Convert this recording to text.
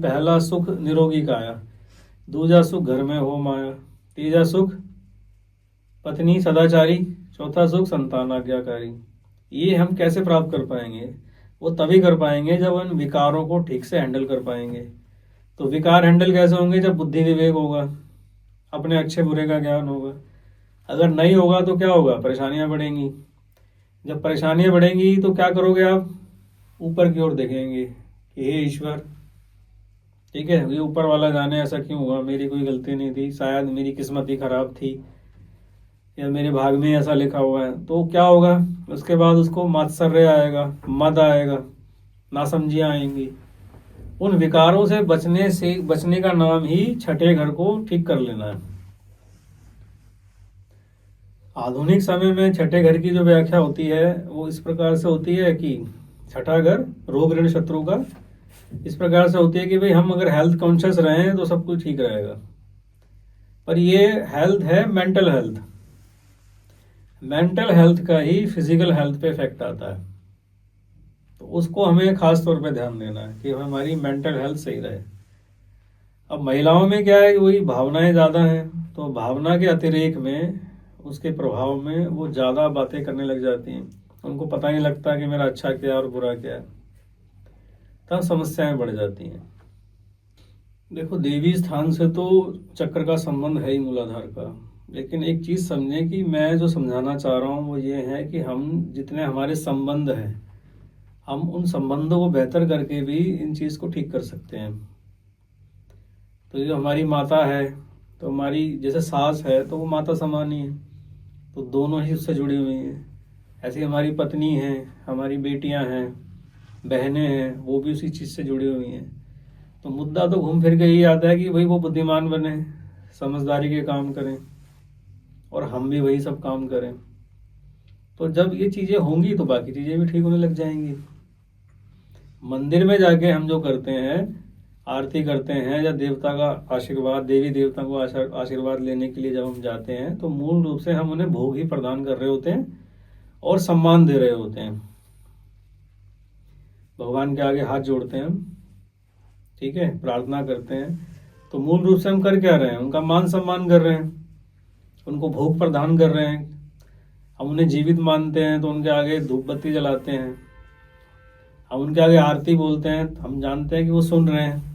पहला सुख निरोगी काया, दूजा सुख घर में हो माया, तीजा सुख पत्नी सदाचारी, चौथा सुख संतान आज्ञाकारी। ये हम कैसे प्राप्त कर पाएंगे? वो तभी कर पाएंगे जब उन विकारों को ठीक से हैंडल कर पाएंगे। तो विकार हैंडल कैसे होंगे? जब बुद्धि विवेक होगा, अपने अच्छे बुरे का ज्ञान होगा। अगर नहीं होगा तो क्या होगा? परेशानियां बढ़ेंगी। जब परेशानियां बढ़ेंगी तो क्या करोगे आप? ऊपर की ओर देखेंगे कि हे ईश्वर, ठीक है, ये ऊपर वाला जाने ऐसा क्यों हुआ, मेरी कोई गलती नहीं थी, शायद मेरी किस्मत ही खराब थी, या मेरे भाग में ऐसा लिखा हुआ है। तो क्या होगा? उसके बाद उसको मात्सर्य आएगा, मद आएगा, नासमझियाँ आएंगी। उन विकारों से बचने का नाम ही छठे घर को ठीक कर लेना है। आधुनिक समय में छठे घर की जो व्याख्या होती है वो इस प्रकार से होती है कि छठा घर रोग ऋण शत्रु का इस प्रकार से होती है कि भाई हम अगर हेल्थ कॉन्शियस रहें तो सब कुछ ठीक रहेगा। पर ये हेल्थ है मेंटल हेल्थ। मेंटल हेल्थ का ही फिजिकल हेल्थ पे इफेक्ट आता है। तो उसको हमें खास तौर पे ध्यान देना है कि हमारी मेंटल हेल्थ सही रहे। अब महिलाओं में क्या है कि वही भावनाएं ज़्यादा हैं, तो भावना के अतिरेक में, उसके प्रभाव में वो ज़्यादा बातें करने लग जाती हैं। उनको पता नहीं लगता कि मेरा अच्छा क्या है और बुरा क्या है, तब समस्याएं बढ़ जाती हैं। देखो, देवी स्थान से तो चक्र का संबंध है ही मूलाधार का, लेकिन एक चीज़ समझें कि मैं जो समझाना चाह रहा हूँ वो ये है कि हम जितने हमारे संबंध हैं, हम उन संबंधों को बेहतर करके भी इन चीज़ को ठीक कर सकते हैं। तो जो हमारी माता है, तो हमारी जैसे सास है तो वो माता समान ही है, तो दोनों ही उससे जुड़ी हुई हैं। ऐसी हमारी पत्नी है, हमारी बेटियां हैं, बहनें हैं, वो भी उसी चीज़ से जुड़ी हुई हैं। तो मुद्दा तो घूम फिर के यही आता है कि भाई वो बुद्धिमान बने, समझदारी के काम करें, और हम भी वही सब काम करें। तो जब ये चीज़ें होंगी तो बाकी चीज़ें भी ठीक होने लग जाएंगी। मंदिर में जाके हम जो करते हैं, आरती करते हैं या देवता का आशीर्वाद, देवी देवता को आशीर्वाद लेने के लिए जब हम जाते हैं तो मूल रूप से हम उन्हें भोग ही प्रदान कर रहे होते हैं और सम्मान दे रहे होते हैं। भगवान के आगे हाथ जोड़ते हैं हम, ठीक है, प्रार्थना करते हैं, तो मूल रूप से हम कर क्या रहे हैं? उनका मान सम्मान कर रहे हैं, उनको भोग प्रदान कर रहे हैं। हम उन्हें जीवित मानते हैं तो उनके आगे धूप बत्ती जलाते हैं, हम उनके आगे आरती बोलते हैं, हम जानते हैं कि वो सुन रहे हैं।